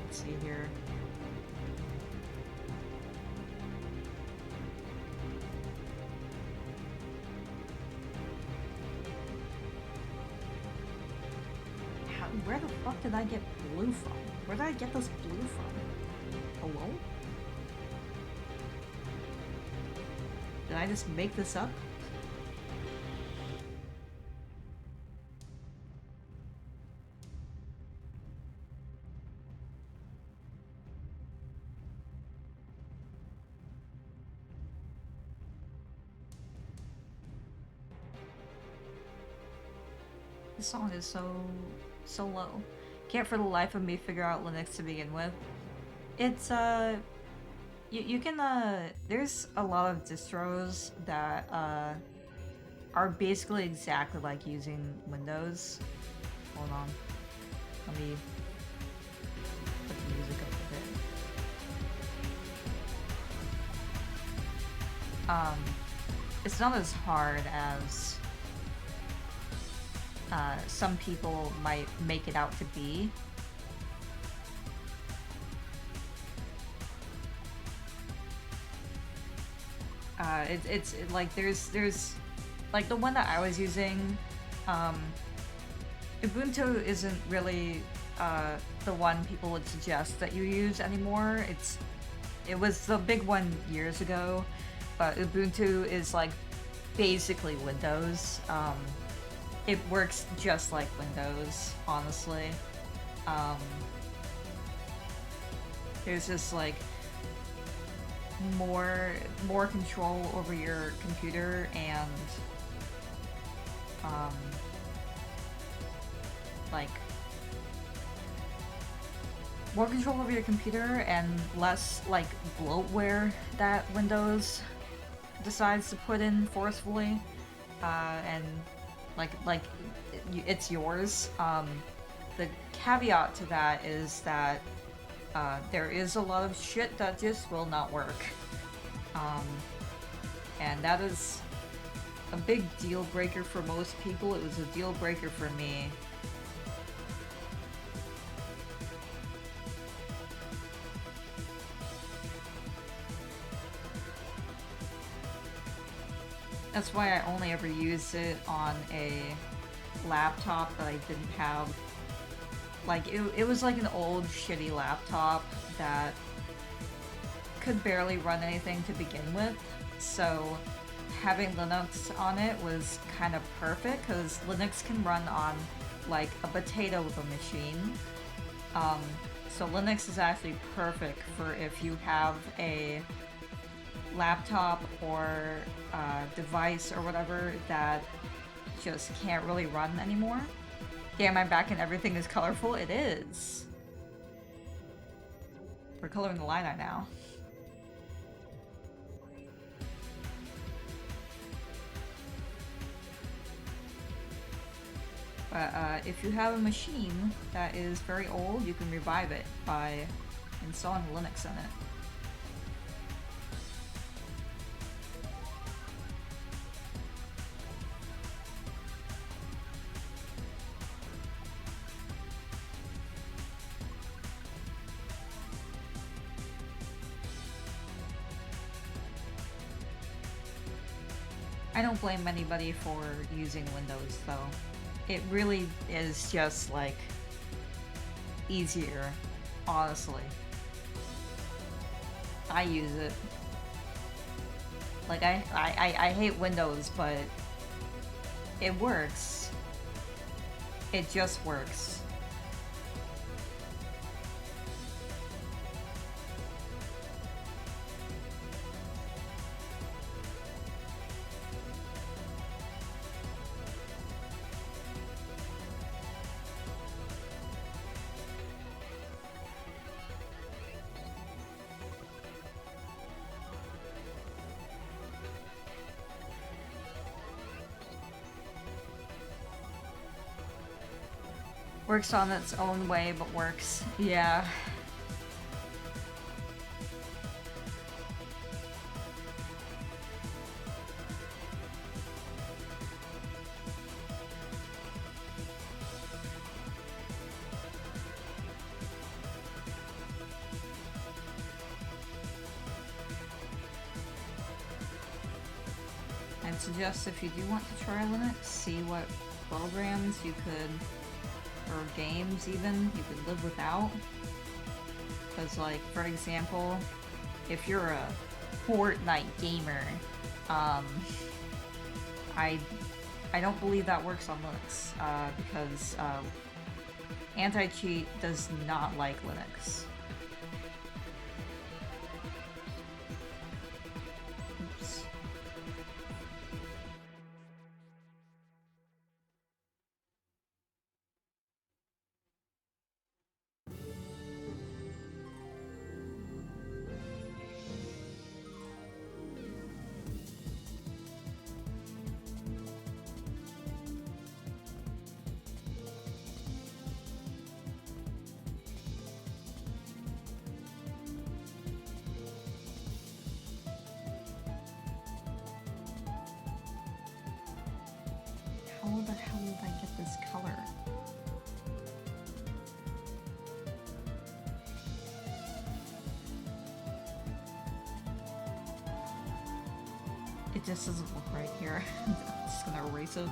let's see here. Where the fuck did I get blue from? Where did I get this blue from? Hello? Did I just make this up? This song is so low. Can't for the life of me figure out Linux to begin with. It's you can there's a lot of distros that are basically exactly like using Windows. Hold on. Let me put the music up a bit. It's not as hard as some people might make it out to be. It's like there's like the one that I was using. Ubuntu isn't really the one people would suggest that you use anymore. It was the big one years ago, but Ubuntu is like basically Windows. It works just like Windows, honestly. There's just like more control over your computer and like more control over your computer and less like bloatware that Windows decides to put in forcefully, and like it's yours. The caveat to that is that there is a lot of shit that just will not work, and that is a big deal breaker for most people. It was a deal breaker for me. That's why I only ever used it on a laptop that I didn't have. Like, it was like an old shitty laptop that could barely run anything to begin with, so having Linux on it was kind of perfect, because Linux can run on like a potato of a machine. So Linux is actually perfect for if you have a laptop or device or whatever that just can't really run anymore. Damn, I'm back and everything is colorful. It is. We're coloring the line art now. But if you have a machine that is very old, you can revive it by installing Linux in it. I don't blame anybody for using Windows, though. It really is just, like, easier, honestly. I use it. Like, I hate Windows, but it works. It just works. Works on its own way, but works. Yeah. I'd suggest if you do want to try Linux, see what programs you could, or games even, you could live without. Because, like, for example, if you're a Fortnite gamer, I don't believe that works on Linux, because anti-cheat does not like Linux. Oops. How the hell did I get this color? It just doesn't look right here. I'm just gonna erase it.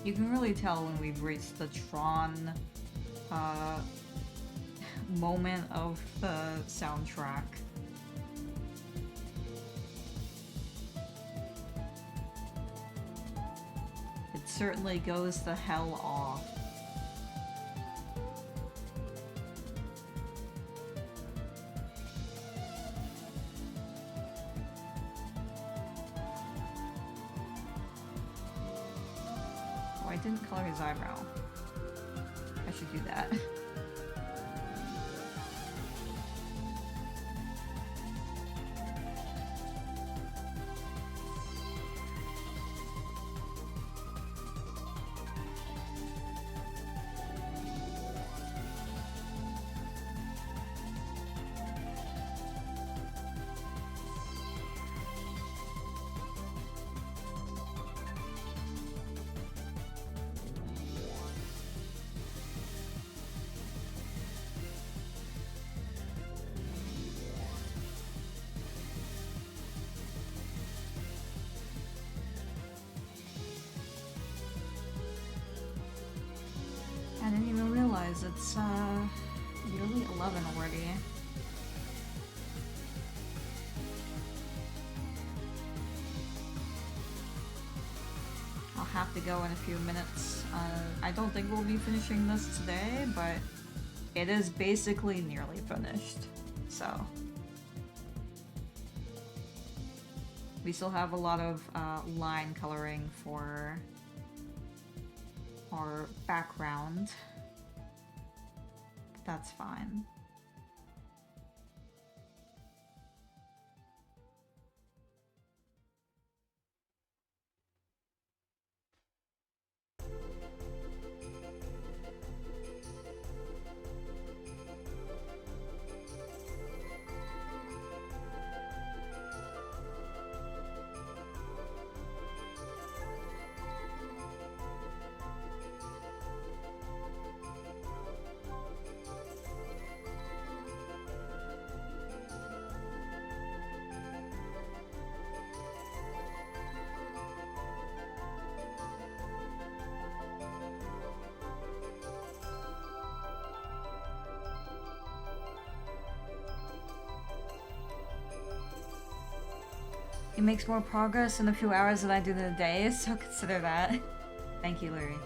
You can really tell when we've reached the Tron moment of the soundtrack. It certainly goes the hell off. Oh, I didn't color his eyebrow. I should do that. I didn't even realize it's nearly 11 already. I'll have to go in a few minutes. I don't think we'll be finishing this today, but it is basically nearly finished, so. We still have a lot of line coloring for our background, but that's fine. He makes more progress in a few hours than I do in a day, so consider that. Thank you, Larry.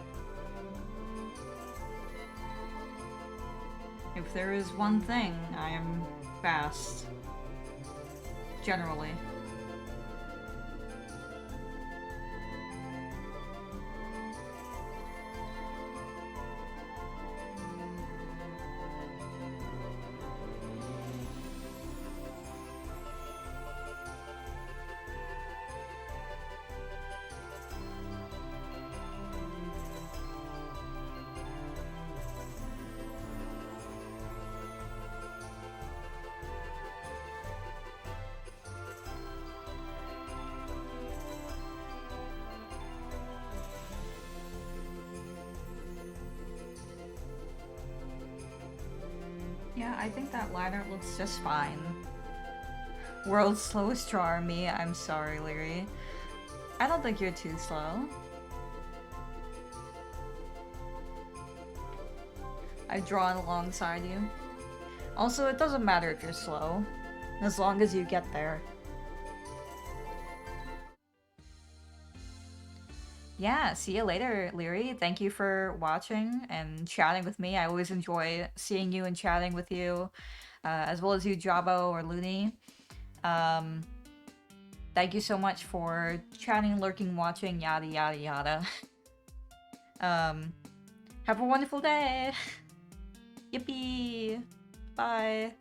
If there is one thing, I am fast. Generally. Yeah, I think that liner looks just fine. World's slowest draw army. I'm sorry, Leary. I don't think you're too slow. I've drawn alongside you. Also, it doesn't matter if you're slow, as long as you get there. Yeah, see you later, Leary. Thank you for watching and chatting with me. I always enjoy seeing you and chatting with you, as well as you, Jabo or Looney. Thank you so much for chatting, lurking, watching, yada yada yada. Have a wonderful day! Yippee! Bye!